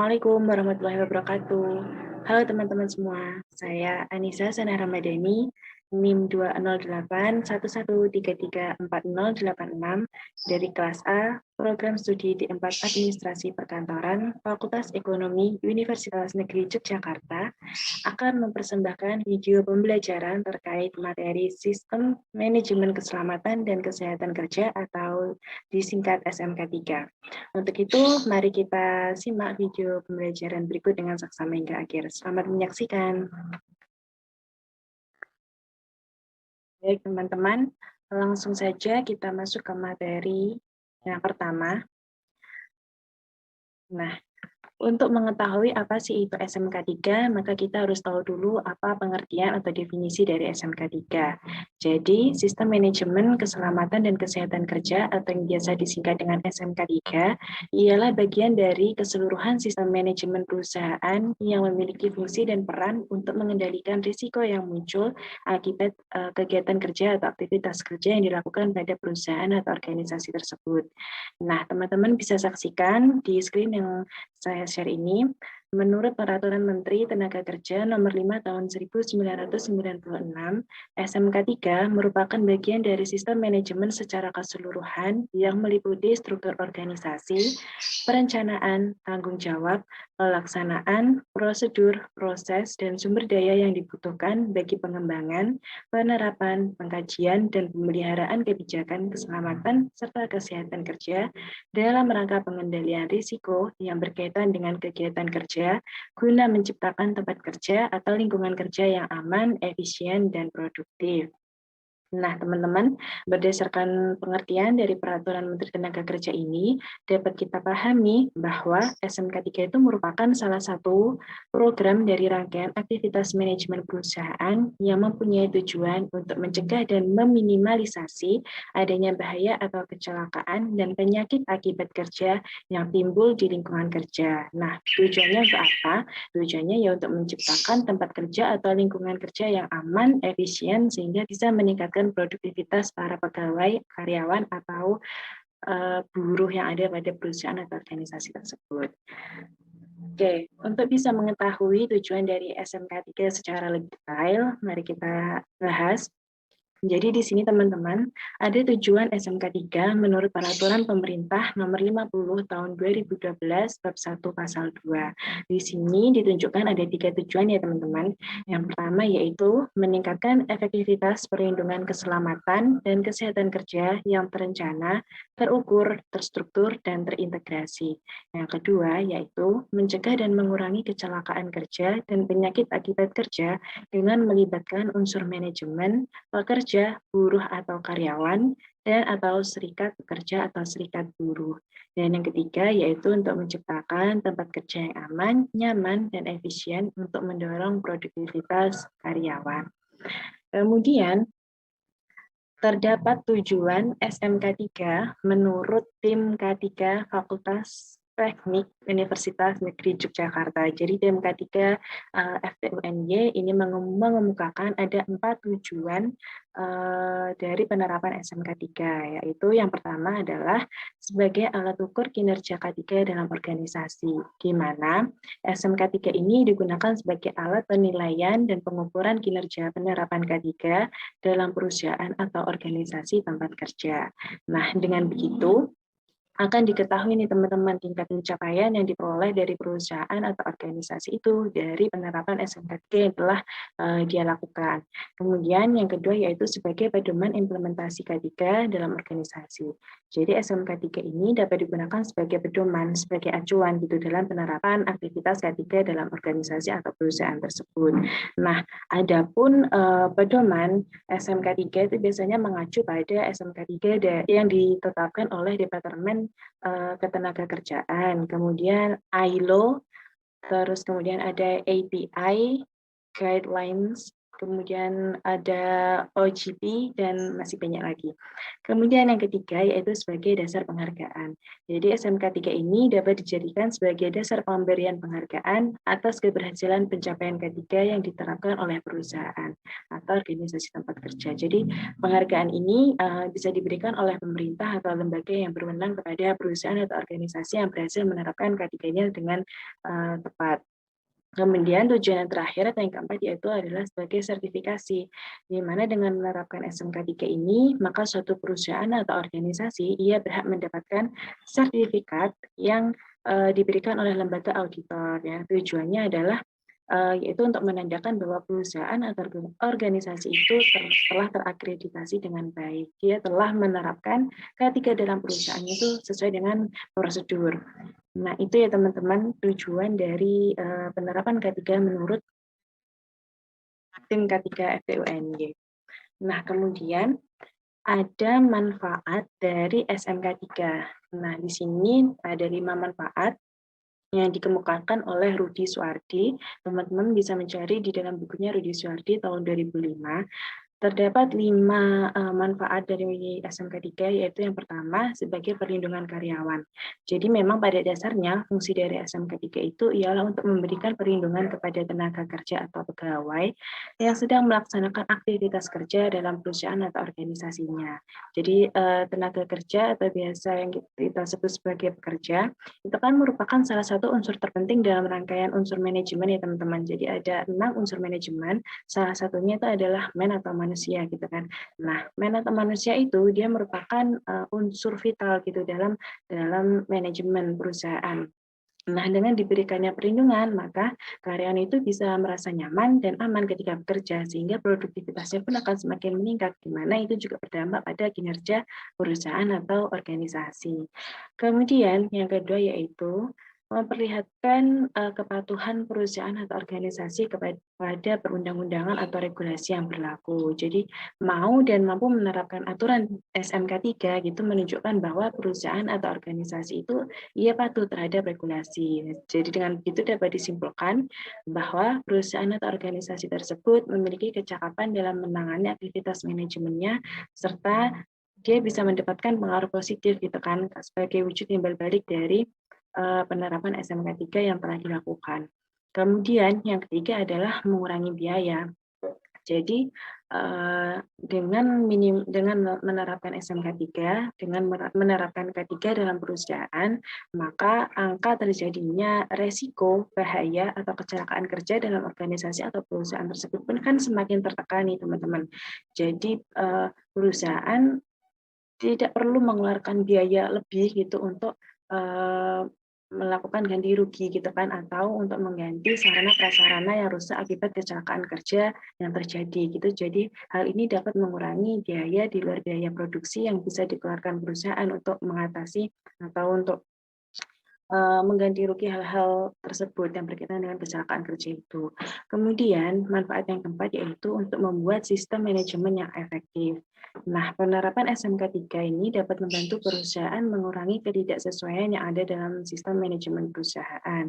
Assalamualaikum warahmatullahi wabarakatuh. Halo teman-teman semua, saya Anissa Sana Ramadhani, NIM 20811334086 dari kelas A, program studi D4 Administrasi Perkantoran, Fakultas Ekonomi Universitas Negeri Yogyakarta, akan mempersembahkan video pembelajaran terkait materi Sistem Manajemen Keselamatan dan Kesehatan Kerja atau disingkat SMK3. Untuk itu, mari kita simak video pembelajaran berikut dengan saksama hingga akhir. Selamat menyaksikan. Baik, teman-teman, langsung saja kita masuk ke materi yang pertama. Nah, untuk mengetahui apa sih itu SMK3, maka kita harus tahu dulu apa pengertian atau definisi dari SMK3. Jadi, Sistem Manajemen Keselamatan dan Kesehatan Kerja atau yang biasa disingkat dengan SMK3 ialah bagian dari keseluruhan sistem manajemen perusahaan yang memiliki fungsi dan peran untuk mengendalikan risiko yang muncul akibat kegiatan kerja atau aktivitas kerja yang dilakukan pada perusahaan atau organisasi tersebut. Nah, teman-teman bisa saksikan di screen yang saya share ini, menurut Peraturan Menteri Tenaga Kerja Nomor 5 Tahun 1996, SMK3 merupakan bagian dari sistem manajemen secara keseluruhan yang meliputi struktur organisasi, perencanaan, tanggung jawab, pelaksanaan, prosedur, proses, dan sumber daya yang dibutuhkan bagi pengembangan, penerapan, pengkajian, dan pemeliharaan kebijakan keselamatan serta kesehatan kerja dalam rangka pengendalian risiko yang berkaitan dengan kegiatan kerja guna menciptakan tempat kerja atau lingkungan kerja yang aman, efisien, dan produktif. Nah, teman-teman, berdasarkan pengertian dari Peraturan Menteri Tenaga Kerja ini, dapat kita pahami bahwa SMK3 itu merupakan salah satu program dari rangkaian aktivitas manajemen perusahaan yang mempunyai tujuan untuk mencegah dan meminimalisasi adanya bahaya atau kecelakaan dan penyakit akibat kerja yang timbul di lingkungan kerja. Nah, tujuannya untuk apa? Tujuannya ya untuk menciptakan tempat kerja atau lingkungan kerja yang aman, efisien, sehingga bisa meningkatkan produktivitas para pegawai, karyawan, atau buruh yang ada pada perusahaan atau organisasi tersebut. Oke, untuk bisa mengetahui tujuan dari SMK3 secara lebih detail, mari kita bahas. Jadi di sini teman-teman, ada tujuan SMK3 menurut Peraturan Pemerintah Nomor 50 Tahun 2012 Bab 1 Pasal 2. Di sini ditunjukkan ada 3 tujuan ya teman-teman. Yang pertama yaitu meningkatkan efektivitas perlindungan keselamatan dan kesehatan kerja yang terencana, terukur, terstruktur, dan terintegrasi. Yang kedua yaitu mencegah dan mengurangi kecelakaan kerja dan penyakit akibat kerja dengan melibatkan unsur manajemen, pekerja, buruh atau karyawan, dan atau serikat pekerja atau serikat buruh. Dan yang ketiga yaitu untuk menciptakan tempat kerja yang aman, nyaman, dan efisien untuk mendorong produktivitas karyawan. Kemudian, terdapat tujuan SMK3 menurut tim K3 Fakultas Teknik Universitas Negeri Yogyakarta. Jadi tim K3 FTUNY ini mengemukakan ada 4 tujuan dari penerapan SMK3, yaitu yang pertama adalah sebagai alat ukur kinerja K3 dalam organisasi, di mana SMK3 ini digunakan sebagai alat penilaian dan pengukuran kinerja penerapan K3 dalam perusahaan atau organisasi tempat kerja. Nah, dengan begitu, akan diketahui nih teman-teman tingkat pencapaian yang diperoleh dari perusahaan atau organisasi itu dari penerapan SMK3 yang telah dia lakukan. Kemudian yang kedua yaitu sebagai pedoman implementasi K3 dalam organisasi. Jadi SMK3 ini dapat digunakan sebagai pedoman, sebagai acuan gitu dalam penerapan aktivitas K3 dalam organisasi atau perusahaan tersebut. Nah, adapun pedoman SMK3 itu biasanya mengacu pada SMK3 yang ditetapkan oleh Departemen Ketenagakerjaan, kemudian ILO, terus kemudian ada API, Guidelines kemudian ada OGP, dan masih banyak lagi. Kemudian yang ketiga yaitu sebagai dasar penghargaan. Jadi SMK 3 ini dapat dijadikan sebagai dasar pemberian penghargaan atas keberhasilan pencapaian ketiga yang diterapkan oleh perusahaan atau organisasi tempat kerja. Jadi penghargaan ini bisa diberikan oleh pemerintah atau lembaga yang berwenang kepada perusahaan atau organisasi yang berhasil menerapkan ketiganya dengan tepat. Kemudian tujuan yang terakhir atau yang keempat yaitu adalah sebagai sertifikasi, di mana dengan menerapkan SMK 3 ini, maka suatu perusahaan atau organisasi ia berhak mendapatkan sertifikat yang diberikan oleh lembaga auditor. Ya. Tujuannya adalah yaitu untuk menandakan bahwa perusahaan atau organisasi itu telah terakreditasi dengan baik. Dia telah menerapkan ketiga dalam perusahaannya itu sesuai dengan prosedur. Nah, itu ya teman-teman tujuan dari penerapan K3 menurut tim K3 FTUNY. Nah, kemudian ada manfaat dari SMK 3. Nah, di sini ada 5 manfaat yang dikemukakan oleh Rudi Suardi. Teman-teman bisa mencari di dalam bukunya Rudi Suardi tahun 2005. Terdapat 5 manfaat dari SMK 3, yaitu yang pertama sebagai perlindungan karyawan. Jadi memang pada dasarnya fungsi dari SMK 3 itu ialah untuk memberikan perlindungan kepada tenaga kerja atau pegawai yang sedang melaksanakan aktivitas kerja dalam perusahaan atau organisasinya. Jadi tenaga kerja atau biasa yang kita sebut sebagai pekerja itu kan merupakan salah satu unsur terpenting dalam rangkaian unsur manajemen ya teman-teman. Jadi ada 6 unsur manajemen, salah satunya itu adalah man atau manusia gitu kan. Nah, man atau manusia itu dia merupakan unsur vital gitu dalam manajemen perusahaan. Nah, dengan diberikannya perlindungan, maka karyawan itu bisa merasa nyaman dan aman ketika bekerja, sehingga produktivitasnya pun akan semakin meningkat, di mana itu juga berdampak pada kinerja perusahaan atau organisasi. Kemudian, yang kedua yaitu memperlihatkan kepatuhan perusahaan atau organisasi kepada perundang-undangan atau regulasi yang berlaku. Jadi, mau dan mampu menerapkan aturan SMK 3 gitu menunjukkan bahwa perusahaan atau organisasi itu ia patuh terhadap regulasi. Jadi dengan begitu dapat disimpulkan bahwa perusahaan atau organisasi tersebut memiliki kecakapan dalam menangani aktivitas manajemennya serta dia bisa mendapatkan pengaruh positif gitu kan sebagai wujud timbal balik dari penerapan SMK 3 yang telah dilakukan. Kemudian yang ketiga adalah mengurangi biaya. Jadi dengan menerapkan SMK 3, dengan menerapkan K3 dalam perusahaan, maka angka terjadinya resiko, bahaya, atau kecelakaan kerja dalam organisasi atau perusahaan tersebut pun kan semakin tertekan nih teman-teman. Jadi perusahaan tidak perlu mengeluarkan biaya lebih gitu untuk melakukan ganti rugi gitu kan, atau untuk mengganti sarana prasarana yang rusak akibat kecelakaan kerja yang terjadi gitu. Jadi hal ini dapat mengurangi biaya di luar biaya produksi yang bisa dikeluarkan perusahaan untuk mengatasi atau untuk mengganti rugi hal-hal tersebut yang berkaitan dengan kecelakaan kerja itu. Kemudian manfaat yang keempat yaitu untuk membuat sistem manajemen yang efektif. Nah, penerapan SMK 3 ini dapat membantu perusahaan mengurangi ketidaksesuaian yang ada dalam sistem manajemen perusahaan.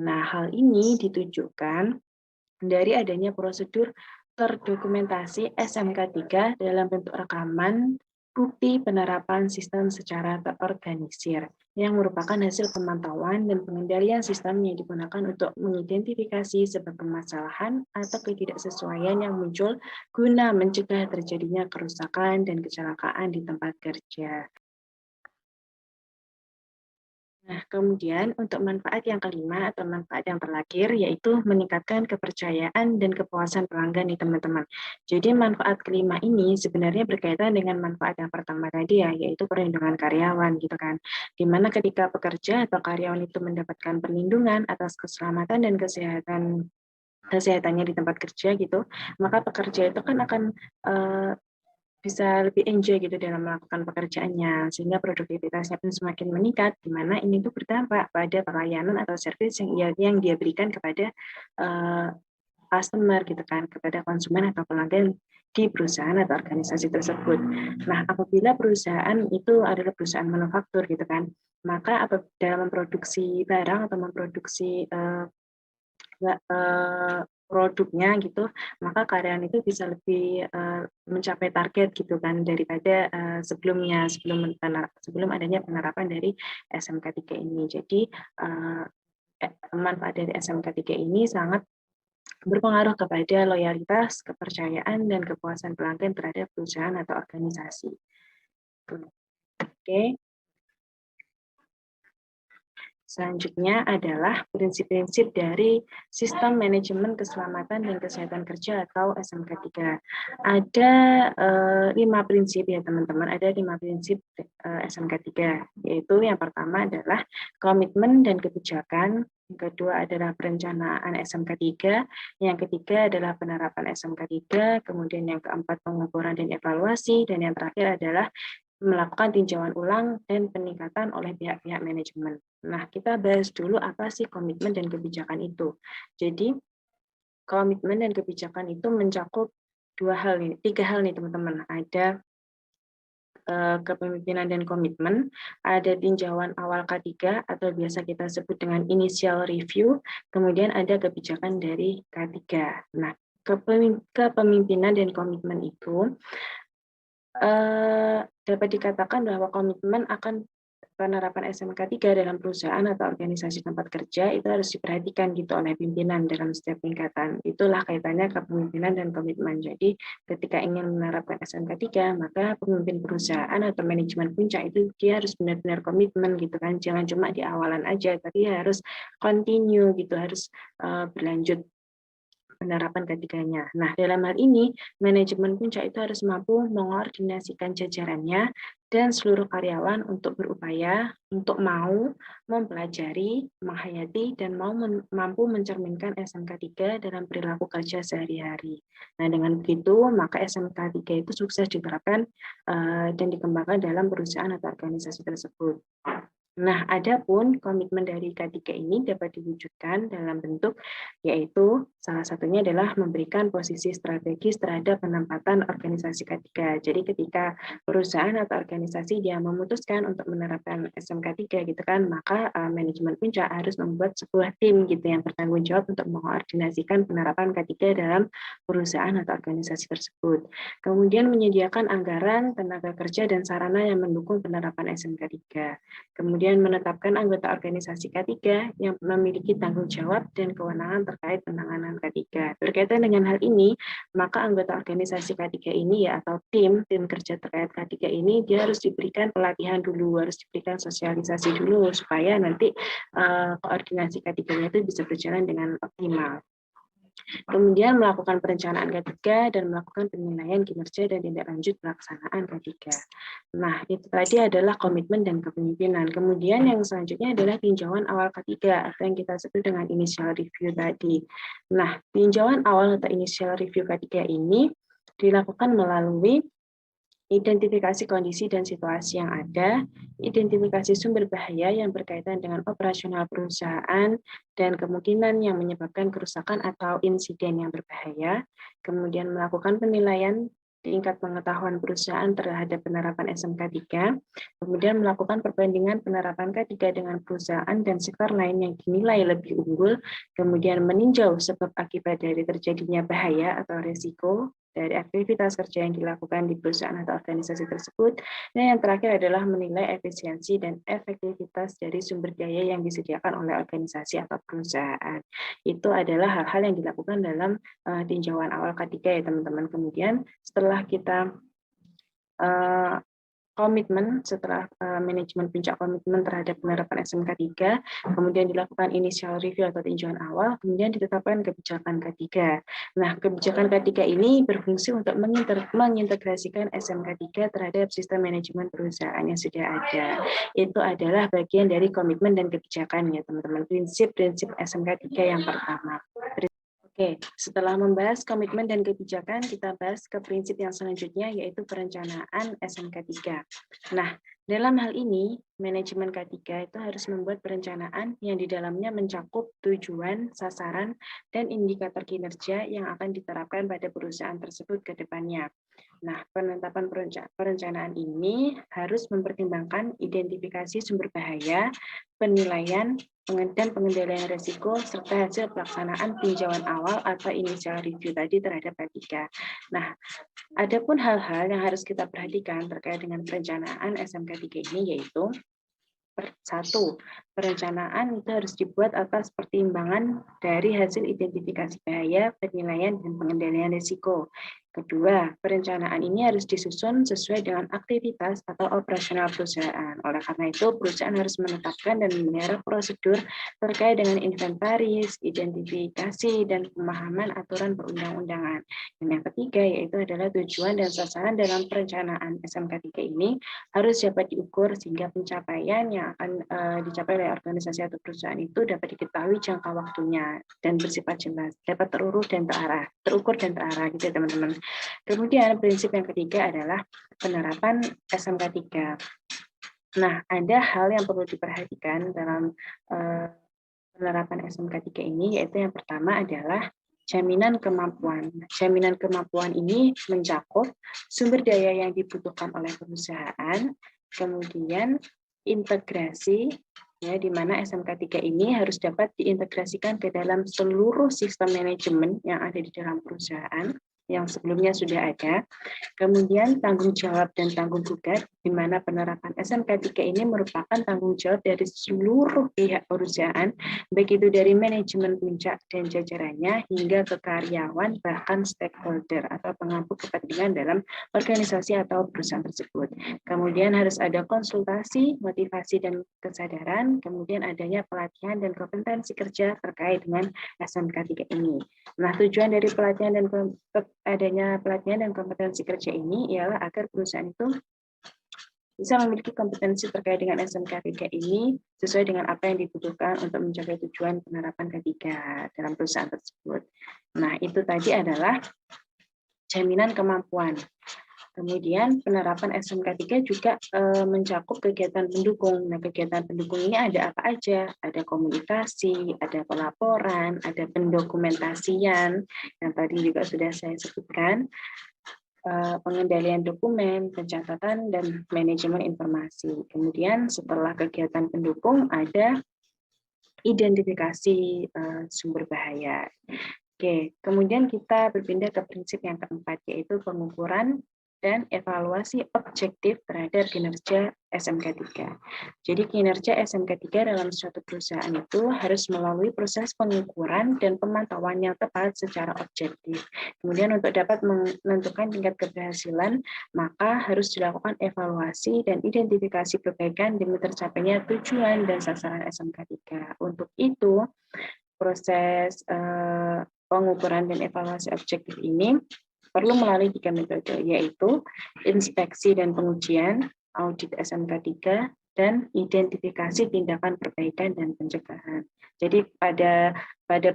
Nah, hal ini ditujukan dari adanya prosedur terdokumentasi SMK 3 dalam bentuk rekaman bukti penerapan sistem secara terorganisir yang merupakan hasil pemantauan dan pengendalian sistem yang digunakan untuk mengidentifikasi sebab permasalahan atau ketidaksesuaian yang muncul guna mencegah terjadinya kerusakan dan kecelakaan di tempat kerja. Nah, kemudian untuk manfaat yang kelima atau manfaat yang terakhir yaitu meningkatkan kepercayaan dan kepuasan pelanggan nih teman-teman. Jadi manfaat kelima ini sebenarnya berkaitan dengan manfaat yang pertama tadi ya, yaitu perlindungan karyawan gitu kan. Di mana ketika pekerja atau karyawan itu mendapatkan perlindungan atas keselamatan dan kesehatannya di tempat kerja gitu, maka pekerja itu kan akan bisa lebih enjoy gitu dalam melakukan pekerjaannya, sehingga produktivitasnya pun semakin meningkat, di mana ini tuh berdampak pada pelayanan atau service yang dia berikan kepada customer gitu kan, kepada konsumen atau pelanggan di perusahaan atau organisasi tersebut. Nah, apabila perusahaan itu adalah perusahaan manufaktur gitu kan, maka dalam memproduksi barang atau memproduksi produknya gitu, maka karyawan itu bisa lebih mencapai target gitu kan daripada sebelumnya sebelum adanya penerapan dari SMK 3 ini. Jadi manfaat dari SMK 3 ini sangat berpengaruh kepada loyalitas, kepercayaan, dan kepuasan pelanggan terhadap perusahaan atau organisasi. Oke. Selanjutnya adalah prinsip-prinsip dari Sistem Manajemen Keselamatan dan Kesehatan Kerja atau SMK 3. Ada 5 prinsip ya teman-teman, ada 5 prinsip SMK 3, yaitu yang pertama adalah komitmen dan kebijakan, yang kedua adalah perencanaan SMK 3, yang ketiga adalah penerapan SMK 3, kemudian yang keempat pengukuran dan evaluasi, dan yang terakhir adalah melakukan tinjauan ulang dan peningkatan oleh pihak-pihak manajemen. Nah, kita bahas dulu apa sih komitmen dan kebijakan itu. Jadi, komitmen dan kebijakan itu mencakup tiga hal nih teman-teman. Ada kepemimpinan dan komitmen, ada tinjauan awal K3 atau biasa kita sebut dengan initial review, kemudian ada kebijakan dari K3. Nah, kepemimpinan dan komitmen itu dapat dikatakan bahwa komitmen akan penerapan SMK 3 dalam perusahaan atau organisasi tempat kerja itu harus diperhatikan gitu oleh pimpinan dalam setiap tingkatan. Itulah kaitannya kepemimpinan dan komitmen. Jadi ketika ingin menerapkan SMK 3, maka pemimpin perusahaan atau manajemen puncak itu dia harus benar-benar komitmen gitu kan. Jangan cuma di awalan aja, tapi harus continue gitu, harus berlanjut penerapan ketiganya. Nah, dalam hal ini, manajemen puncak itu harus mampu mengkoordinasikan jajarannya dan seluruh karyawan untuk berupaya untuk mau mempelajari, menghayati, dan mampu mencerminkan SMK 3 dalam perilaku kerja sehari-hari. Nah, dengan begitu, maka SMK 3 itu sukses diterapkan dan dikembangkan dalam perusahaan atau organisasi tersebut. Nah, adapun komitmen dari K3 ini dapat diwujudkan dalam bentuk yaitu salah satunya adalah memberikan posisi strategis terhadap penempatan organisasi K3. Jadi ketika perusahaan atau organisasi dia memutuskan untuk menerapkan SMK 3 gitu kan, maka manajemen puncak harus membuat sebuah tim gitu yang bertanggung jawab untuk mengkoordinasikan penerapan K3 dalam perusahaan atau organisasi tersebut. Kemudian menyediakan anggaran, tenaga kerja, dan sarana yang mendukung penerapan SMK 3. Kemudian menetapkan anggota organisasi K3 yang memiliki tanggung jawab dan kewenangan terkait penanganan K3. Berkaitan dengan hal ini, maka anggota organisasi K3 ini ya atau tim kerja terkait K3 ini dia harus diberikan pelatihan dulu, harus diberikan sosialisasi dulu supaya nanti koordinasi K3-nya itu bisa berjalan dengan optimal. Kemudian melakukan perencanaan K3 dan melakukan penilaian kinerja dan tindak lanjut pelaksanaan K3. Nah, itu tadi adalah komitmen dan kepemimpinan. Kemudian yang selanjutnya adalah tinjauan awal K3 atau yang kita sebut dengan initial review tadi. Nah, tinjauan awal atau initial review K3 ini dilakukan melalui identifikasi kondisi dan situasi yang ada, identifikasi sumber bahaya yang berkaitan dengan operasional perusahaan dan kemungkinan yang menyebabkan kerusakan atau insiden yang berbahaya, kemudian melakukan penilaian tingkat pengetahuan perusahaan terhadap penerapan SMK 3, kemudian melakukan perbandingan penerapan K3 dengan perusahaan dan sektor lain yang dinilai lebih unggul, kemudian meninjau sebab akibat dari terjadinya bahaya atau risiko dari aktivitas kerja yang dilakukan di perusahaan atau organisasi tersebut. Dan yang terakhir adalah menilai efisiensi dan efektivitas dari sumber daya yang disediakan oleh organisasi atau perusahaan. Itu adalah hal-hal yang dilakukan dalam tinjauan awal K3 ya teman-teman. Kemudian setelah kita komitmen setelah manajemen puncak komitmen terhadap penerapan SMK 3, kemudian dilakukan initial review atau tinjauan awal, kemudian ditetapkan kebijakan K3. Nah, kebijakan K3 ini berfungsi untuk mengintegrasikan SMK 3 terhadap sistem manajemen perusahaan yang sudah ada. Itu adalah bagian dari komitmen dan kebijakan ya teman-teman. Prinsip-prinsip SMK 3 yang pertama. Oke, setelah membahas komitmen dan kebijakan, kita bahas ke prinsip yang selanjutnya, yaitu perencanaan SMK 3. Nah, dalam hal ini, manajemen K3 itu harus membuat perencanaan yang di dalamnya mencakup tujuan, sasaran, dan indikator kinerja yang akan diterapkan pada perusahaan tersebut ke depannya. Nah, penetapan perencanaan ini harus mempertimbangkan identifikasi sumber bahaya, penilaian, dan pengendalian risiko, serta hasil pelaksanaan tinjauan awal atau initial review tadi terhadap K3. Nah, adapun hal-hal yang harus kita perhatikan terkait dengan perencanaan SMK 3 ini yaitu satu, perencanaan itu harus dibuat atas pertimbangan dari hasil identifikasi bahaya, penilaian, dan pengendalian risiko. Kedua, perencanaan ini harus disusun sesuai dengan aktivitas atau operasional perusahaan. Oleh karena itu, perusahaan harus menetapkan dan memelihara prosedur terkait dengan inventaris, identifikasi, dan pemahaman aturan perundang-undangan. Dan yang ketiga, yaitu adalah tujuan dan sasaran dalam perencanaan SMK 3 ini harus dapat diukur sehingga pencapaian yang akan dicapai oleh organisasi atau perusahaan itu dapat diketahui jangka waktunya dan bersifat jelas, dapat terukur dan terarah gitu ya teman-teman. Kemudian prinsip yang ketiga adalah penerapan SMK 3. Nah, ada hal yang perlu diperhatikan dalam penerapan SMK 3 ini, yaitu yang pertama adalah jaminan kemampuan. Jaminan kemampuan ini mencakup sumber daya yang dibutuhkan oleh perusahaan, kemudian integrasi, ya, di mana SMK 3 ini harus dapat diintegrasikan ke dalam seluruh sistem manajemen yang ada di dalam perusahaan, yang sebelumnya sudah ada. Kemudian tanggung jawab dan tanggung gugat, di mana penerapan SMK 3 ini merupakan tanggung jawab dari seluruh pihak perusahaan, baik itu dari manajemen puncak dan jajarannya hingga ke karyawan, bahkan stakeholder atau pengampu kepentingan dalam organisasi atau perusahaan tersebut. Kemudian harus ada konsultasi, motivasi, dan kesadaran, kemudian adanya pelatihan dan kompetensi kerja terkait dengan SMK 3 ini. Nah, tujuan dari pelatihan dan adanya pelatihan dan kompetensi kerja ini ialah agar perusahaan itu bisa memiliki kompetensi terkait dengan SMK 3 ini sesuai dengan apa yang dibutuhkan untuk mencapai tujuan penerapan K3 dalam perusahaan tersebut. Nah, itu tadi adalah jaminan kemampuan. Kemudian penerapan SMK 3 juga mencakup kegiatan pendukung. Nah, kegiatan pendukung ini ada apa aja? Ada komunikasi, ada pelaporan, ada pendokumentasian, yang tadi juga sudah saya sebutkan, pengendalian dokumen, pencatatan, dan manajemen informasi. Kemudian setelah kegiatan pendukung ada identifikasi sumber bahaya. Oke, kemudian kita berpindah ke prinsip yang keempat, yaitu pengukuran dan evaluasi objektif terhadap kinerja SMK 3. Jadi kinerja SMK 3 dalam suatu perusahaan itu harus melalui proses pengukuran dan pemantauan yang tepat secara objektif. Kemudian untuk dapat menentukan tingkat keberhasilan, maka harus dilakukan evaluasi dan identifikasi perbaikan demi tercapainya tujuan dan sasaran SMK 3. Untuk itu, proses pengukuran dan evaluasi objektif ini perlu melalui 3 metode, yaitu inspeksi dan pengujian, audit SMK 3, dan identifikasi tindakan perbaikan dan pencegahan. Jadi pada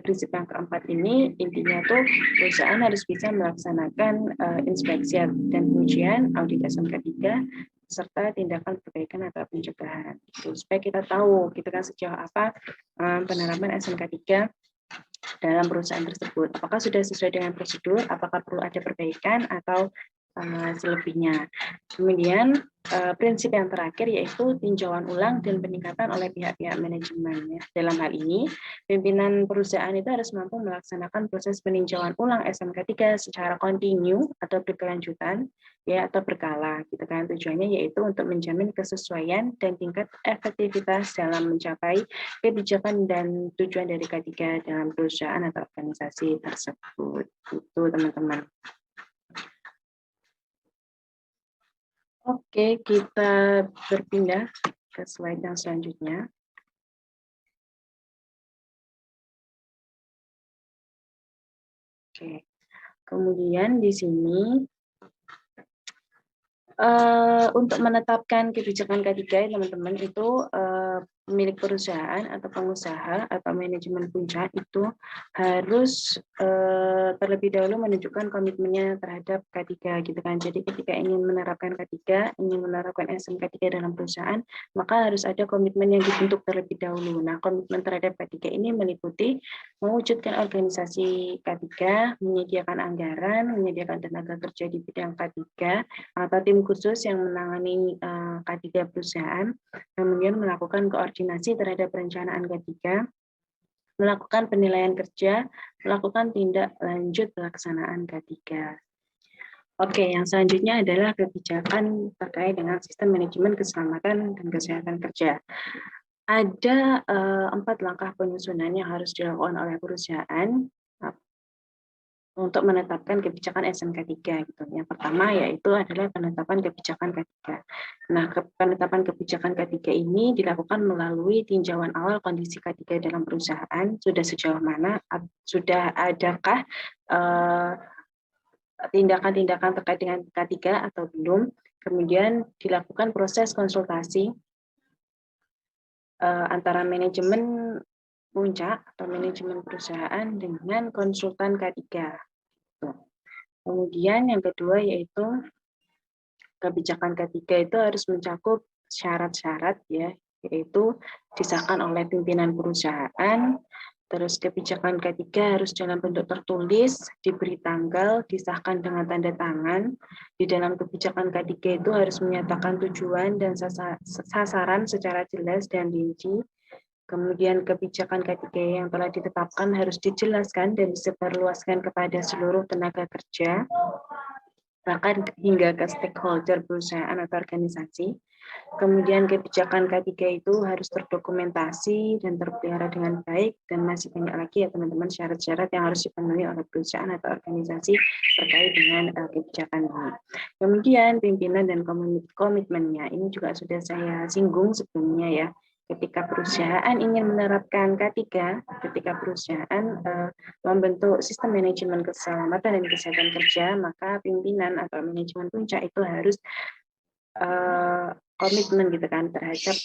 prinsip yang keempat ini, intinya tuh perusahaan harus bisa melaksanakan inspeksi dan pengujian, audit SMK 3, serta tindakan perbaikan atau pencegahan. Supaya kita tahu gitu kan sejauh apa penerapan SMK 3 dalam perusahaan tersebut. Apakah sudah sesuai dengan prosedur, apakah perlu ada perbaikan atau selebihnya. Kemudian prinsip yang terakhir yaitu tinjauan ulang dan peningkatan oleh pihak-pihak manajemen. Dalam hal ini, pimpinan perusahaan itu harus mampu melaksanakan proses peninjauan ulang SMK 3 secara kontinu atau berkelanjutan, ya, atau berkala. Gitu kan. Tujuannya yaitu untuk menjamin kesesuaian dan tingkat efektivitas dalam mencapai kebijakan dan tujuan dari K3 dalam perusahaan atau organisasi tersebut. Itu teman-teman. Oke, kita berpindah ke slide yang selanjutnya. Oke, kemudian di sini untuk menetapkan kebijakan K3, teman-teman, itu pemilik perusahaan atau pengusaha atau manajemen puncak itu harus terlebih dahulu menunjukkan komitmennya terhadap K3 gitu kan. Jadi ketika ingin menerapkan K3, ingin menerapkan SMK3 dalam perusahaan, maka harus ada komitmen yang dibentuk terlebih dahulu. Nah, komitmen terhadap K3 ini meliputi mewujudkan organisasi K3, menyediakan anggaran, menyediakan tenaga kerja di bidang K3 atau tim khusus yang menangani K3 perusahaan, kemudian melakukan koordinasi terhadap perencanaan K3, melakukan penilaian kerja, melakukan tindak lanjut pelaksanaan K3. Oke, yang selanjutnya adalah kebijakan terkait dengan sistem manajemen keselamatan dan kesehatan kerja. Ada 4 langkah penyusunan yang harus dilakukan oleh perusahaan untuk menetapkan kebijakan SMK3 gitu. Yang pertama yaitu adalah penetapan kebijakan K3. Nah, penetapan kebijakan K3 ini dilakukan melalui tinjauan awal kondisi K3 dalam perusahaan, sudah sejauh mana, sudah adakah tindakan-tindakan terkait dengan K3 atau belum. Kemudian dilakukan proses konsultasi antara manajemen puncak atau manajemen perusahaan dengan konsultan K3. Kemudian yang kedua yaitu kebijakan K3 itu harus mencakup syarat-syarat ya, yaitu disahkan oleh pimpinan perusahaan. Terus kebijakan K3 harus dalam bentuk tertulis, diberi tanggal, disahkan dengan tanda tangan. Di dalam kebijakan K3 itu harus menyatakan tujuan dan sasaran secara jelas dan rinci. Kemudian kebijakan K3 yang telah ditetapkan harus dijelaskan dan disebarluaskan kepada seluruh tenaga kerja, bahkan hingga ke stakeholder perusahaan atau organisasi. Kemudian kebijakan K3 itu harus terdokumentasi dan terpelihara dengan baik, dan masih banyak lagi ya teman-teman syarat-syarat yang harus dipenuhi oleh perusahaan atau organisasi terkait dengan kebijakan ini. Kemudian pimpinan dan komitmennya ini juga sudah saya singgung sebelumnya ya. Ketika perusahaan ingin menerapkan K3, ketika perusahaan membentuk sistem manajemen keselamatan dan kesehatan kerja, maka pimpinan atau manajemen puncak itu harus komitmen gitu kan terhadap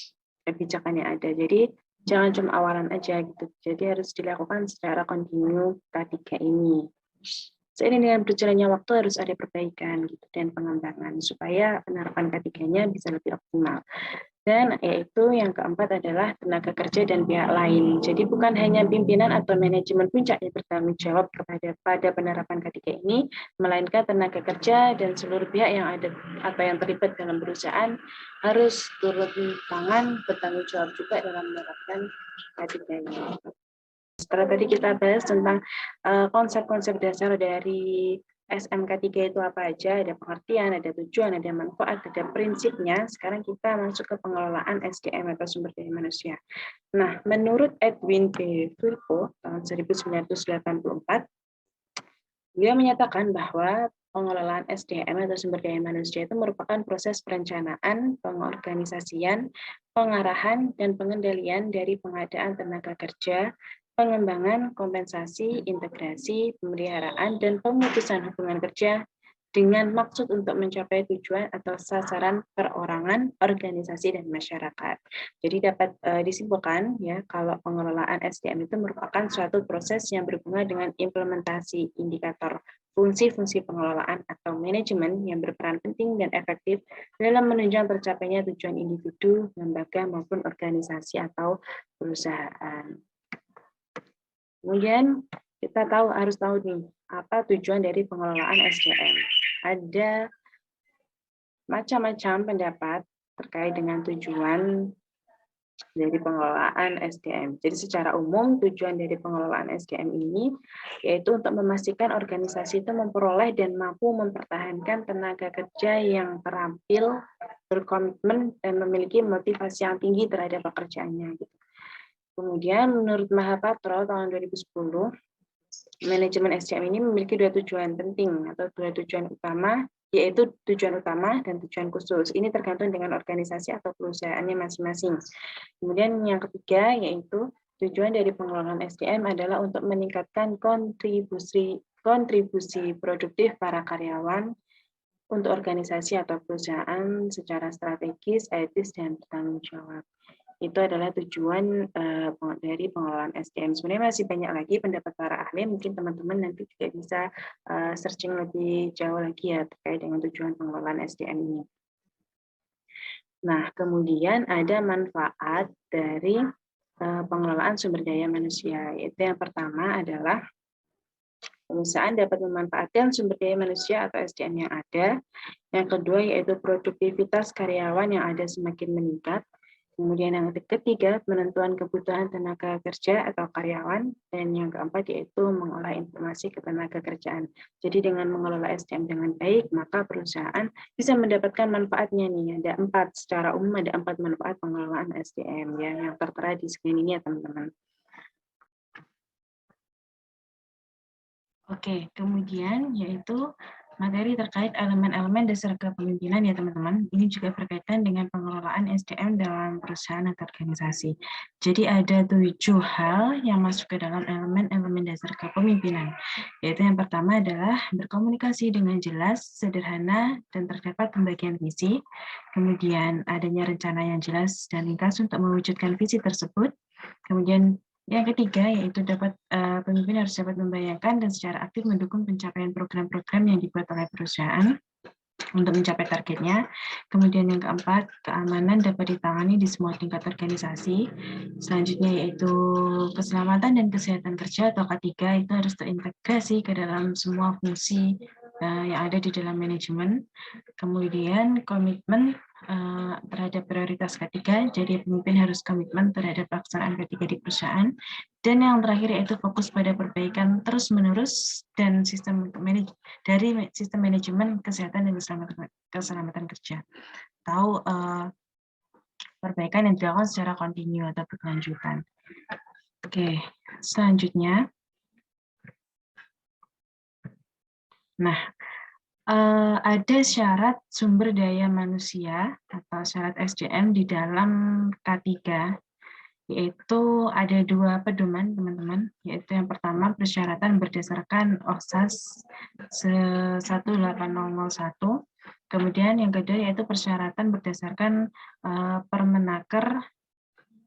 kebijakan yang ada. Jadi jangan cuma awalan aja gitu. Jadi harus dilakukan secara kontinu K3 ini. Seiring dengan berjalannya waktu harus ada perbaikan gitu dan pengembangan supaya penerapan K3-nya bisa lebih optimal. Dan yaitu yang keempat adalah tenaga kerja dan pihak lain. Jadi bukan hanya pimpinan atau manajemen puncak yang bertanggung jawab pada penerapan K3 ini, melainkan tenaga kerja dan seluruh pihak yang ada atau yang terlibat dalam perusahaan harus turut tangan bertanggung jawab juga dalam menerapkan K3 ini. Setelah tadi kita bahas tentang konsep-konsep dasar dari SMK3 itu apa aja, ada pengertian, ada tujuan, ada manfaat, ada prinsipnya. Sekarang kita masuk ke pengelolaan SDM atau sumber daya manusia. Nah, menurut Edwin B. Firpo tahun 1984, dia menyatakan bahwa pengelolaan SDM atau sumber daya manusia itu merupakan proses perencanaan, pengorganisasian, pengarahan, dan pengendalian dari pengadaan tenaga kerja, pengembangan, kompensasi, integrasi, pemeliharaan, dan pemutusan hubungan kerja dengan maksud untuk mencapai tujuan atau sasaran perorangan, organisasi, dan masyarakat. Jadi dapat disimpulkan ya kalau pengelolaan SDM itu merupakan suatu proses yang berhubungan dengan implementasi indikator fungsi-fungsi pengelolaan atau manajemen yang berperan penting dan efektif dalam menunjang tercapainya tujuan individu, lembaga, maupun organisasi atau perusahaan. Kemudian kita harus tahu nih, apa tujuan dari pengelolaan SDM. Ada macam-macam pendapat terkait dengan tujuan dari pengelolaan SDM. Jadi secara umum tujuan dari pengelolaan SDM ini yaitu untuk memastikan organisasi itu memperoleh dan mampu mempertahankan tenaga kerja yang terampil, berkomitmen, dan memiliki motivasi yang tinggi terhadap pekerjaannya. Kemudian menurut Mahapatro tahun 2010, manajemen SDM ini memiliki dua tujuan penting atau dua tujuan utama, yaitu tujuan utama dan tujuan khusus. Ini tergantung dengan organisasi atau perusahaannya masing-masing. Kemudian yang ketiga yaitu tujuan dari pengelolaan SDM adalah untuk meningkatkan kontribusi produktif para karyawan untuk organisasi atau perusahaan secara strategis, etis, dan bertanggung jawab. Itu adalah tujuan dari pengelolaan SDM. Sebenarnya masih banyak lagi pendapat para ahli, mungkin teman-teman nanti juga bisa searching lebih jauh lagi ya terkait dengan tujuan pengelolaan SDM ini. Nah, kemudian ada manfaat dari pengelolaan sumber daya manusia, yaitu yang pertama adalah perusahaan dapat memanfaatkan sumber daya manusia atau SDM yang ada. Yang kedua yaitu produktivitas karyawan yang ada semakin meningkat. Kemudian yang ketiga, penentuan kebutuhan tenaga kerja atau karyawan. Dan yang keempat yaitu mengolah informasi ketenaga kerjaan. Jadi dengan mengelola SDM dengan baik, maka perusahaan bisa mendapatkan manfaatnya nih. Ada 4, secara umum ada 4 manfaat pengelolaan SDM ya, yang tertera di screen ini ya teman-teman. Oke, kemudian yaitu materi terkait elemen-elemen dasar kepemimpinan ya teman-teman. Ini juga berkaitan dengan pengelolaan SDM dalam perusahaan atau organisasi. Jadi ada 7 hal yang masuk ke dalam elemen-elemen dasar kepemimpinan. Yaitu yang pertama adalah berkomunikasi dengan jelas, sederhana, dan terdapat pembagian visi. Kemudian adanya rencana yang jelas dan ringkas untuk mewujudkan visi tersebut. Kemudian yang ketiga yaitu pemimpin harus dapat membayangkan dan secara aktif mendukung pencapaian program-program yang dibuat oleh perusahaan untuk mencapai targetnya. Kemudian yang keempat, keamanan dapat ditangani di semua tingkat organisasi. Selanjutnya yaitu keselamatan dan kesehatan kerja atau K3 itu harus terintegrasi ke dalam semua fungsi yang ada di dalam manajemen. Kemudian komitmen terhadap prioritas K3, jadi pemimpin harus komitmen terhadap pelaksanaan K3 di perusahaan. Dan yang terakhir yaitu fokus pada perbaikan terus-menerus dan dari sistem manajemen kesehatan dan keselamatan kerja. Tahu perbaikan yang dilakukan secara kontinu atau berkelanjutan. Oke, selanjutnya. Nah, ada syarat sumber daya manusia atau syarat SDM di dalam K3, yaitu ada 2 pedoman, teman-teman, yaitu yang pertama persyaratan berdasarkan OSAS 18001, kemudian yang kedua yaitu persyaratan berdasarkan Permenaker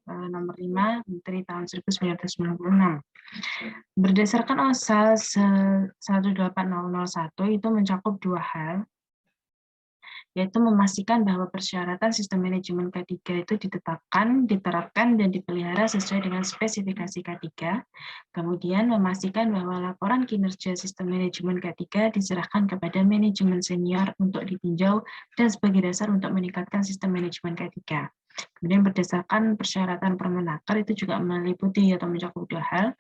nomor 5 Menteri tahun 1996. Berdasarkan OSAS 18001 itu mencakup 2 hal, yaitu memastikan bahwa persyaratan sistem manajemen K3 itu diterapkan, dan dipelihara sesuai dengan spesifikasi K3. Kemudian memastikan bahwa laporan kinerja sistem manajemen K3 diserahkan kepada manajemen senior untuk ditinjau dan sebagai dasar untuk meningkatkan sistem manajemen K3. Kemudian berdasarkan persyaratan Permenaker itu juga meliputi atau mencakup 2 hal,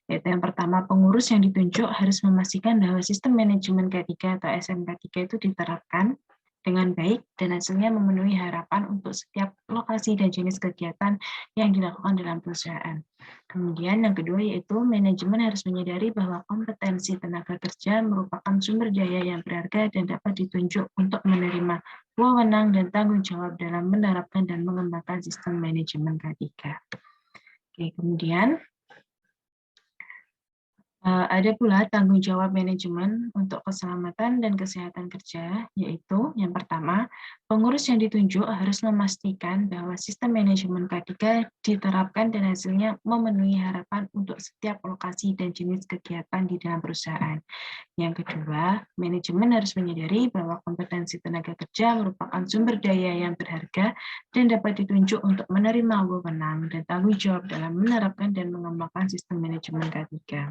yaitu yang pertama pengurus yang ditunjuk harus memastikan bahwa sistem manajemen K3 atau SMK3 itu diterapkan dengan baik dan hasilnya memenuhi harapan untuk setiap lokasi dan jenis kegiatan yang dilakukan dalam perusahaan. Kemudian yang kedua yaitu manajemen harus menyadari bahwa kompetensi tenaga kerja merupakan sumber daya yang berharga dan dapat ditunjuk untuk menerima wewenang dan tanggung jawab dalam menerapkan dan mengembangkan sistem manajemen K3. Oke, kemudian ada pula tanggung jawab manajemen untuk keselamatan dan kesehatan kerja, yaitu yang pertama, pengurus yang ditunjuk harus memastikan bahwa sistem manajemen K3 diterapkan dan hasilnya memenuhi harapan untuk setiap lokasi dan jenis kegiatan di dalam perusahaan. Yang kedua, manajemen harus menyadari bahwa kompetensi tenaga kerja merupakan sumber daya yang berharga dan dapat ditunjuk untuk menerima wewenang dan tanggung jawab dalam menerapkan dan mengembangkan sistem manajemen K3.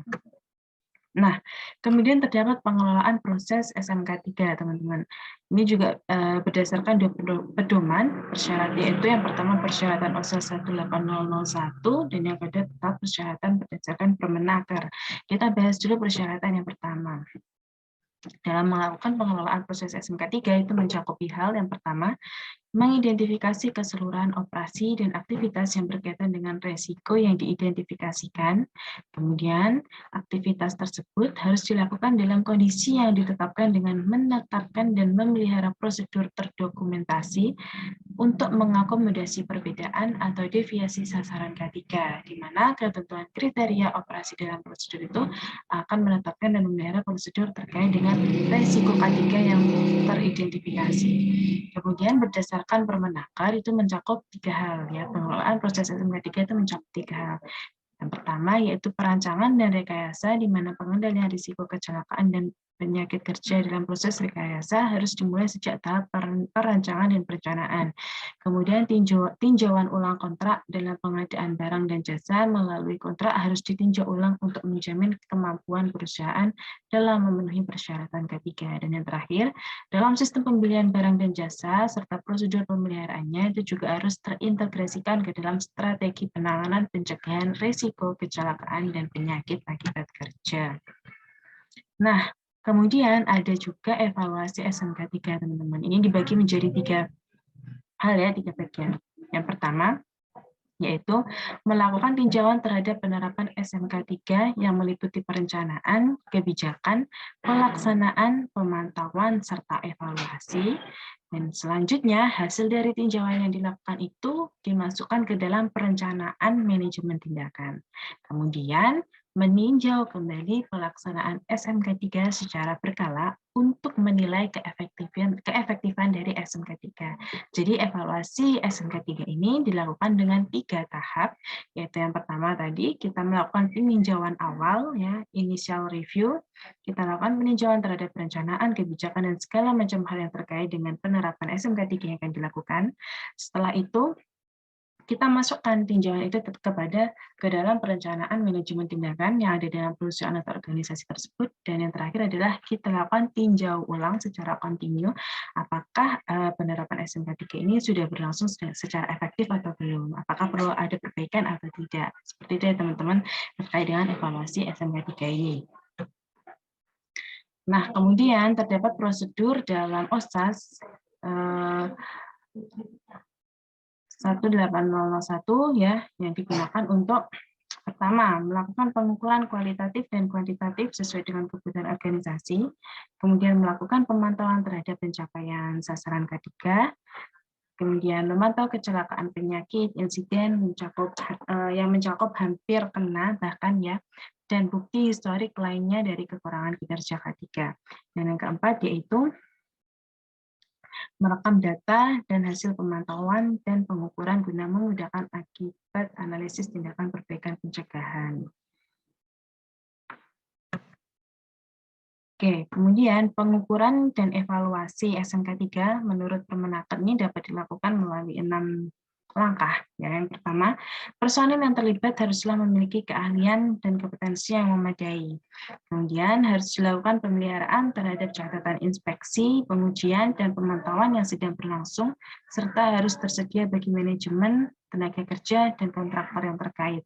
Nah, kemudian terdapat pengelolaan proses SMK3, teman-teman. Ini juga berdasarkan 2 pedoman persyaratan, yaitu yang pertama persyaratan OSAS 18001 dan yang kedua tetap persyaratan berdasarkan Permenaker. Kita bahas dulu persyaratan yang pertama. Dalam melakukan pengelolaan proses SMK3 itu mencakupi hal yang pertama, mengidentifikasi keseluruhan operasi dan aktivitas yang berkaitan dengan resiko yang diidentifikasikan. Kemudian, aktivitas tersebut harus dilakukan dalam kondisi yang ditetapkan dengan menetapkan dan memelihara prosedur terdokumentasi untuk mengakomodasi perbedaan atau deviasi sasaran K3, di mana ketentuan kriteria operasi dalam prosedur itu akan menetapkan dan memelihara prosedur terkait dengan resiko K3 yang teridentifikasi. Kemudian berdasarkan Permenaker itu mencakup 3 hal, ya. Pengelolaan proses SMK3 itu mencakup 3 hal. Yang pertama yaitu perancangan dan rekayasa, di mana pengendalian risiko kecelakaan dan penyakit kerja dalam proses rekayasa harus dimulai sejak tahap perancangan dan perencanaan. Kemudian tinjauan ulang kontrak dalam pengadaan barang dan jasa melalui kontrak harus ditinjau ulang untuk menjamin kemampuan perusahaan dalam memenuhi persyaratan ketiga. Dan yang terakhir, dalam sistem pembelian barang dan jasa serta prosedur pemeliharaannya itu juga harus terintegrasikan ke dalam strategi penanganan pencegahan risiko kecelakaan dan penyakit akibat kerja. Nah, kemudian ada juga evaluasi SMK3, teman-teman. Ini dibagi menjadi 3 hal, ya, 3 bagian. Yang pertama, yaitu melakukan tinjauan terhadap penerapan SMK3 yang meliputi perencanaan, kebijakan, pelaksanaan, pemantauan, serta evaluasi. Dan selanjutnya, hasil dari tinjauan yang dilakukan itu dimasukkan ke dalam perencanaan manajemen tindakan. Kemudian, meninjau kembali pelaksanaan SMK3 secara berkala untuk menilai keefektifan dari SMK3. Jadi evaluasi SMK3 ini dilakukan dengan 3 tahap, yaitu yang pertama tadi kita melakukan peninjauan awal, ya, initial review. Kita lakukan peninjauan terhadap perencanaan, kebijakan, dan segala macam hal yang terkait dengan penerapan SMK3 yang akan dilakukan. Setelah itu, kita masukkan tinjauan itu ke dalam perencanaan manajemen tindakan yang ada dalam perusahaan atau organisasi tersebut. Dan yang terakhir adalah kita lakukan tinjau ulang secara kontinu apakah penerapan SMK3 ini sudah berlangsung secara efektif atau belum, apakah perlu ada perbaikan atau tidak. Seperti itu, ya, teman-teman, terkait dengan evaluasi SMK3 ini. Nah, kemudian terdapat prosedur dalam OSAS 18001, ya, yang digunakan untuk pertama, melakukan pengukuran kualitatif dan kuantitatif sesuai dengan kebutuhan organisasi, kemudian melakukan pemantauan terhadap pencapaian sasaran K3, kemudian memantau kecelakaan penyakit, insiden yang mencakup hampir kena bahkan, ya, dan bukti historik lainnya dari kekurangan kinerja K3. Dan yang keempat yaitu merekam data dan hasil pemantauan dan pengukuran guna memudahkan akibat analisis tindakan perbaikan pencegahan. Oke, kemudian pengukuran dan evaluasi SMK3 menurut Permenaker ini dapat dilakukan melalui 6 langkah. Ya, yang pertama, personil yang terlibat haruslah memiliki keahlian dan kompetensi yang memadai. Kemudian harus dilakukan pemeliharaan terhadap catatan inspeksi, pengujian, dan pemantauan yang sedang berlangsung, serta harus tersedia bagi manajemen, tenaga kerja, dan kontraktor yang terkait.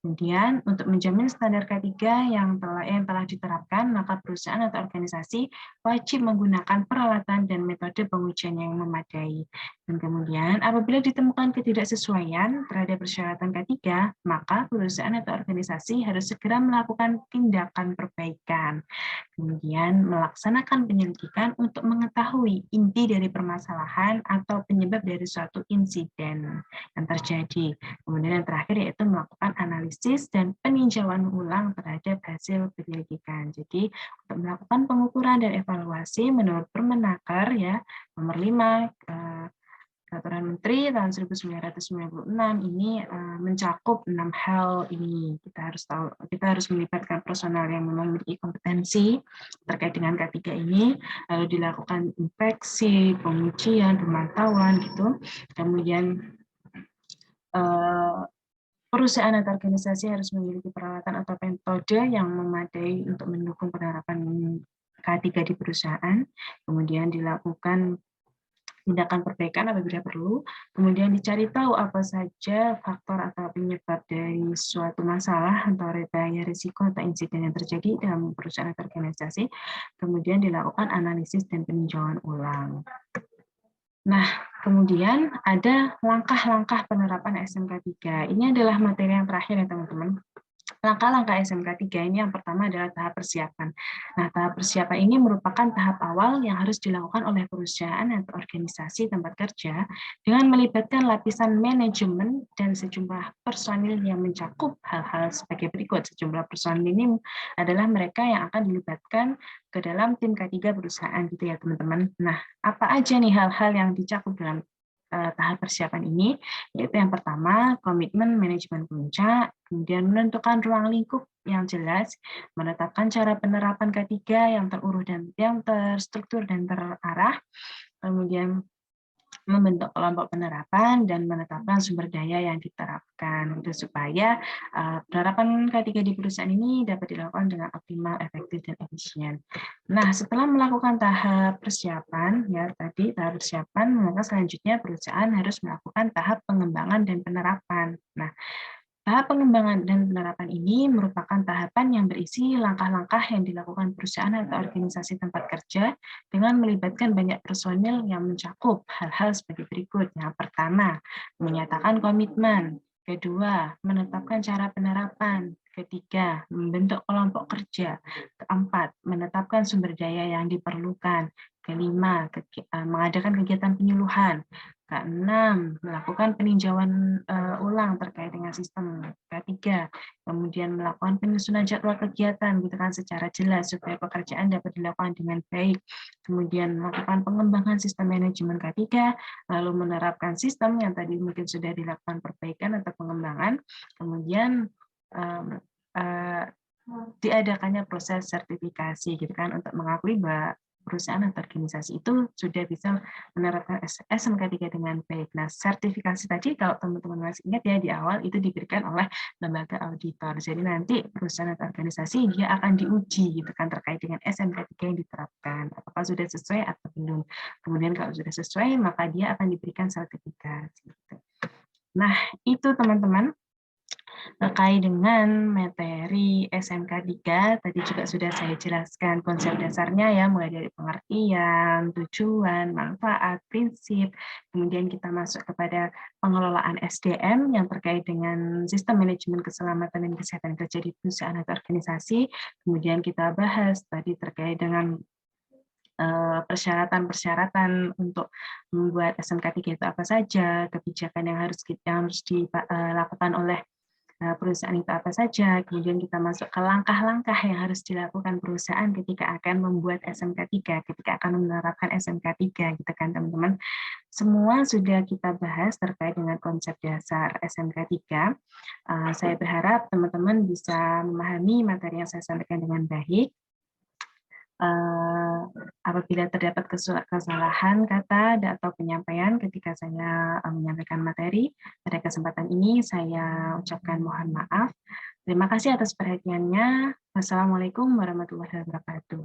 Kemudian, untuk menjamin standar K3 yang telah diterapkan, maka perusahaan atau organisasi wajib menggunakan peralatan dan metode pengujian yang memadai. Dan kemudian, apabila ditemukan ketidaksesuaian terhadap persyaratan K3, maka perusahaan atau organisasi harus segera melakukan tindakan perbaikan. Kemudian, melaksanakan penyelidikan untuk mengetahui inti dari permasalahan atau penyebab dari suatu insiden yang terjadi. Kemudian yang terakhir yaitu melakukan analisis dan peninjauan ulang terhadap hasil penyelidikan. Jadi, untuk melakukan pengukuran dan evaluasi menurut Permenaker, ya, nomor 5 Peraturan Menteri tahun 1996 ini mencakup 6 hal ini. Kita harus melibatkan personal yang memiliki kompetensi terkait dengan K3 ini, lalu dilakukan inspeksi, pengujian, pemantauan gitu. Kemudian perusahaan atau organisasi harus memiliki peralatan atau metode yang memadai untuk mendukung penerapan K3 di perusahaan. Kemudian dilakukan tindakan perbaikan apabila perlu, kemudian dicari tahu apa saja faktor atau penyebab dari suatu masalah atau bahaya risiko atau insiden yang terjadi dalam perusahaan atau organisasi, kemudian dilakukan analisis dan peninjauan ulang. Nah, kemudian ada langkah-langkah penerapan SMK3. Ini adalah materi yang terakhir, ya, teman-teman. Langkah-langkah SMK 3 ini yang pertama adalah tahap persiapan. Nah, tahap persiapan ini merupakan tahap awal yang harus dilakukan oleh perusahaan atau organisasi tempat kerja dengan melibatkan lapisan manajemen dan sejumlah personil yang mencakup hal-hal sebagai berikut. Sejumlah personil ini adalah mereka yang akan dilibatkan ke dalam tim K3 perusahaan gitu ya, teman-teman. Nah, apa aja nih hal-hal yang dicakup dalam tahap persiapan ini, yaitu yang pertama, komitmen manajemen puncak, kemudian menentukan ruang lingkup yang jelas, menetapkan cara penerapan K3 yang teruruh dan yang terstruktur dan terarah, kemudian membentuk kelompok penerapan dan menetapkan sumber daya yang diterapkan itu supaya penerapan K3 di perusahaan ini dapat dilakukan dengan optimal, efektif, dan efisien. Nah, setelah melakukan tahap persiapan, ya tadi tahap persiapan, maka selanjutnya perusahaan harus melakukan tahap pengembangan dan penerapan. Nah, tahap pengembangan dan penerapan ini merupakan tahapan yang berisi langkah-langkah yang dilakukan perusahaan atau organisasi tempat kerja dengan melibatkan banyak personil yang mencakup hal-hal sebagai berikut. Yang pertama, menyatakan komitmen. Kedua, menetapkan cara penerapan. Ketiga, membentuk kelompok kerja. Keempat, menetapkan sumber daya yang diperlukan. Kelima, mengadakan kegiatan penyuluhan. Keenam, melakukan peninjauan ulang terkait dengan sistem. Ketiga, kemudian melakukan penyusunan jadwal kegiatan gitu kan secara jelas supaya pekerjaan dapat dilakukan dengan baik. Kemudian melakukan pengembangan sistem manajemen K3, lalu menerapkan sistem yang tadi mungkin sudah dilakukan perbaikan atau pengembangan. Kemudian diadakannya proses sertifikasi gitu kan untuk mengakui bahwa perusahaan atau organisasi itu sudah bisa menerapkan SMK 3 dengan baik. Nah, sertifikasi tadi kalau teman-teman masih ingat ya di awal itu diberikan oleh lembaga auditor. Jadi nanti perusahaan atau organisasi dia akan diuji gitu kan terkait dengan SMK 3 yang diterapkan. Apakah sudah sesuai atau belum. Kemudian kalau sudah sesuai maka dia akan diberikan sertifikasi. Gitu. Nah, itu teman-teman terkait dengan materi SMK 3, tadi juga sudah saya jelaskan konsep dasarnya ya, mulai dari pengertian, tujuan, manfaat, prinsip, kemudian kita masuk kepada pengelolaan SDM yang terkait dengan sistem manajemen keselamatan dan kesehatan kerja di perusahaan atau organisasi, kemudian kita bahas tadi terkait dengan persyaratan-persyaratan untuk membuat SMK 3 itu apa saja, kebijakan yang harus dilakukan oleh perusahaan itu apa saja, kemudian kita masuk ke langkah-langkah yang harus dilakukan perusahaan ketika akan membuat SMK 3, ketika akan menerapkan SMK 3, gitu kan teman-teman. Semua sudah kita bahas terkait dengan konsep dasar SMK 3. Saya berharap teman-teman bisa memahami materi yang saya sampaikan dengan baik. Apabila terdapat kesalahan kata atau penyampaian ketika saya menyampaikan materi, pada kesempatan ini saya ucapkan mohon maaf. Terima kasih atas perhatiannya. Wassalamualaikum warahmatullahi wabarakatuh.